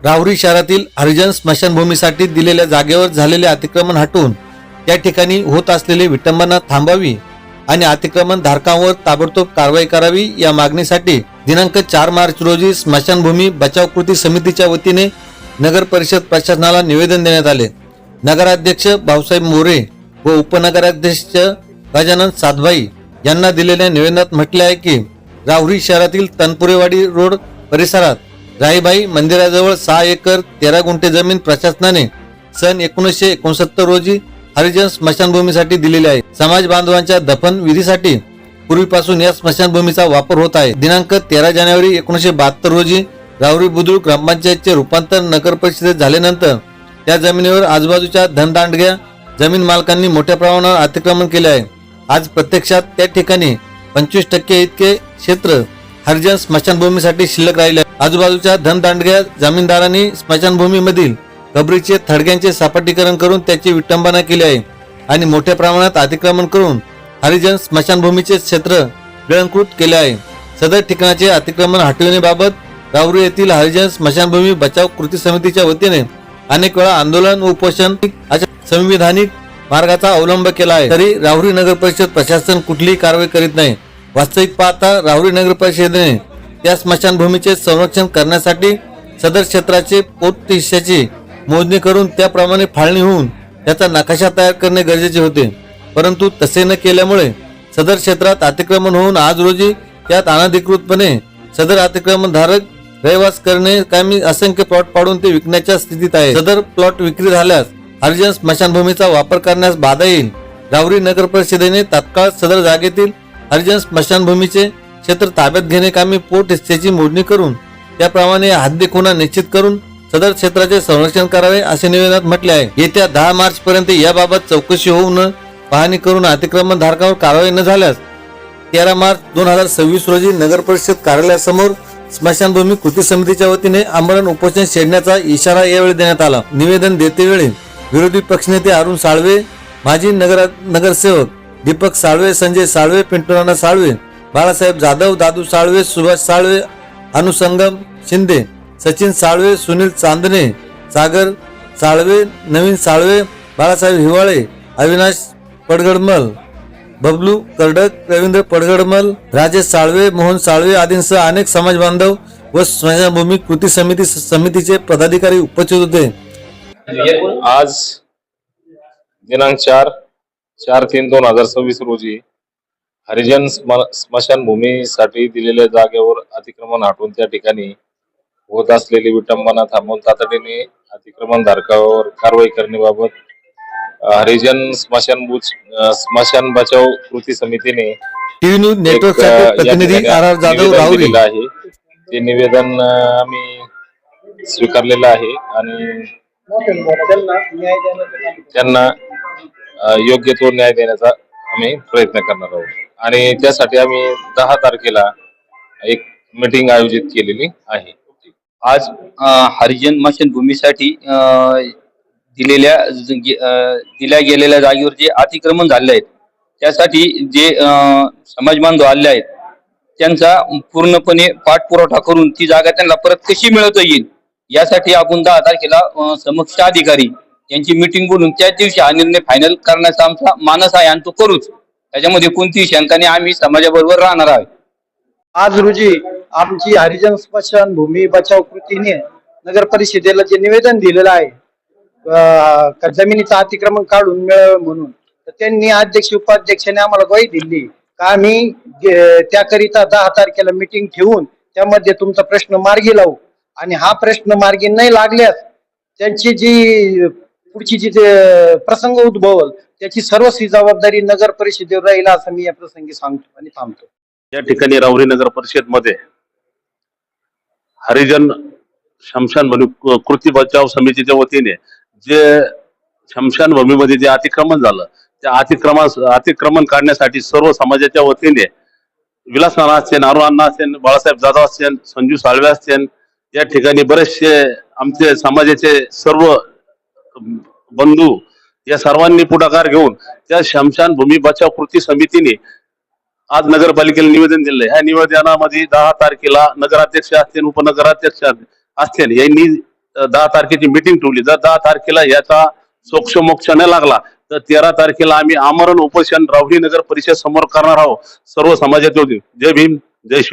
राहुरी शहरातील हरिजन स्मशानभूमीसाठी दिलेल्या जागेवर झालेले अतिक्रमण हटवून त्या ठिकाणी होत असलेली विटंबना थांबावी आणि अतिक्रमण धारकांवर ताबडतोब कारवाई करावी या मागणीसाठी दिनांक 4 मार्च रोजी स्मशानभूमी बचाव कृती समितीच्या वतीने नगर परिषद प्रशासनाला निवेदन देण्यात आले। नगराध्यक्ष भाऊसाहेब मोरे व उपनगराध्यक्ष गजानन सातभाई यांना दिलेल्या निवेदनात म्हटले आहे की राहुरी शहरातील तनपुरेवाडी रोड परिसरात राईबाई मंदिराजवळ 6 एकर 13 गुंठे जमीन प्रशासनाने सन 1969 रोजी हरिजन स्मशानभूमीसाठी दिलेली आहे। समाज बांधवांच्या दफन विधीसाठी पूर्वीपासून या स्मशानभूमीचा वापर होत आहे। दिनांक 13 जानेवारी 1972 रोजी राहुरी बुद्रुक ग्रामपंचायतचे रूपांतर नगर परिषदेत झाल्यानंतर त्या जमिनीवर आजूबाजूच्या धनदांडग्या जमीन मालकांनी मोठ्या प्रमाणावर अतिक्रमण केले आहे। आज प्रत्यक्षात त्या ठिकाणी 25% इतके क्षेत्र हरिजन स्मशानभूमीसाठी शिल्लक राहिले आहे। आजूबाजूच्या धनदांडग्या जमीनदारांनी स्मशानभूमीमधील कबरीचे थडग्यांचे सपाटीकरण करून त्याची विटंबना केली आहे आणि मोठ्या प्रमाणात अतिक्रमण करून हरिजन स्मशानभूमीचे क्षेत्र गिळंकृत केले आहे। सदर ठिकाणाचे अतिक्रमण हटविण्याबाबत राहुरी येथील हरिजन स्मशानभूमी बचाव कृती समितीच्या वतीने अनेक वेळा आंदोलन व उपोषण अशा संविधानिक मार्गाचा अवलंब केला आहे, तरी राहुरी नगर परिषद प्रशासन कुठलीही कारवाई करीत नाही। वास्तविक पाहता राहुरी नगर परिषदेने त्या स्मशानभूमीचे संरक्षण करण्यासाठी सदर क्षेत्राचे पोट हिश्श्याची मोजणी करून त्याप्रमाणे फाळणी होऊन त्याचा नकाशा तयार करणे गरजेचे होते, परंतु तसे न केल्यामुळे सदर क्षेत्रात अतिक्रमण होऊन आज रोजी त्यात अनधिकृतपणे सदर अतिक्रमण धारक रहिवास करणे कामी असंख्य प्लॉट पाडून ते विकण्याच्या स्थितीत आहे। सदर प्लॉट विक्री झाल्यास हरिजन स्मशानभूमीचा वापर करण्यास बाधा येईल। राहुरी नगर परिषदेने तात्काळ सदर जागेतील हरिजन स्मशानभूमीचे क्षेत्र ताब्यात घेणे कामी पोट हिस्सेची मोजणी करून त्याप्रमाणे हद्दी खुणा निश्चित करून सदर क्षेत्राचे संरक्षण करावे असे निवेदनात म्हटले आहे। येत्या 10 मार्च पर्यंत याबाबत चौकशी होऊन पाहणी करून अतिक्रमण धारकावर कारवाई न झाल्यास 13 मार्च 2026 रोजी नगर परिषद कार्यालयासमोर स्मशानभूमी कृती समितीच्या वतीने आमरण उपोषण छेडण्याचा इशारा यावेळी देण्यात आला। निवेदन देतेवेळी विरोधी पक्षनेते अरुण साळवे, माजी नगरसेवक दीपक साळवे, संजय साळवे, पिंटू साळवे, बाळासाहेब जाधव, दादू साळवे, सुभाष साळवे, अनुसंगम शिंदे, सचिन साळवे, सुनील चांदणे, सागर साळवे, नवीन साळवे, बाळासाहेब हिवाळे, अविनाश पडगडमल, बबलू कर्डक, रवींद्र पडगडमल, राजेश साळवे, मोहन साळवे आदींसह अनेक समाज बांधव व स्मशानभूमी कृती समितीचे पदाधिकारी उपस्थित होते। आज दिनांक 4/3/2026 रोजी हरिजन स्मशानभूमीसाठी दिलेल्या जागेवर अतिक्रमण हटवून त्या ठिकाणी होत असलेली विटंबना थांबवून तातडीने अतिक्रमण धारकावर कारवाई करण्याबाबत हरिजन स्मशान बचाव कृती समितीने टीव्ही न्यूज नेटवर्कसाठी प्रतिनिधी आर जाधव राहुरी आहे। ते निवेदन आम्ही स्वीकारलेलं आहे आणि त्यांना योग्य तो न्याय देण्याचा आम्ही प्रयत्न करणार आहोत आणि त्यासाठी आम्ही 10 तारखेला एक मीटिंग आयोजित केलेली आहे। आज हरिजन स्मशानभूमीसाठी दिल्या गेलेल्या जागेवर जे अतिक्रमण झाले आहेत त्यासाठी जे समाज बांधव आले आहेत त्यांचा पूर्णपणे पाठपुरावा करून ती जागा त्यांना परत कशी मिळवता येईल यासाठी आपण 10 तारखेला समक्ष अधिकारी यांची मीटिंग बोलून त्याच दिवशी हा निर्णय फायनल करण्याचा आमचा मानस आहे आणि तो करूच। त्याच्यामध्ये कोणतीही शंका नाही, आम्ही समाजाबरोबर राहणार आहोत। आज रोजी आमची हरिजन स्मशानभूमी बचाव कृतीने नगर परिषदेला जे निवेदन दिलेलं आहे जमिनीचं अतिक्रमण काढून मिळावं म्हणून, तर त्यांनी अध्यक्ष उपाध्यक्षाने आम्हाला ग्वाही दिली का आम्ही त्याकरिता 10 तारखेला मीटिंग ठेवून त्यामध्ये तुमचा प्रश्न मार्गी लावू आणि हा प्रश्न मार्गी नाही लागल्यास त्यांची जी पुढची जी प्रसंग उद्भवल त्याची सर्वस्वी जबाबदारी नगर परिषदेवर राहील असं मी या प्रसंगी सांगतो आणि थांबतो। या ठिकाणी राहुरी नगर परिषद मध्ये हरिजन स्मशानभूमी कृती बचाव समितीच्या वतीने जे स्मशानभूमीमध्ये जे अतिक्रमण झालं त्या अतिक्रमण काढण्यासाठी सर्व समाजाच्या वतीने विलास नाना असतील, अरुण असतील, बाळासाहेब जाधव असतील, संजू साळवे असतील, या ठिकाणी बरेचसे आमचे समाजाचे सर्व बंधू या सर्वांनी पुढाकार घेऊन त्या स्मशानभूमी बचाव कृती समितीने आज नगरपालिकेला निवेदन दिले। ह्या निवेदनामध्ये 10 तारखेला नगराध्यक्ष असतील, उपनगराध्यक्ष असतील यांनी 10 तारखेची मिटिंग ठेवली. जर 10 तारखेला याचा सोक्षमोक्ष न लागला तर 13 तारखेला आम्ही आमरण उपोषण राहुरी नगर परिषद समोर करणार आहोत सर्व समाजाचे. जय भीम, जय शिव.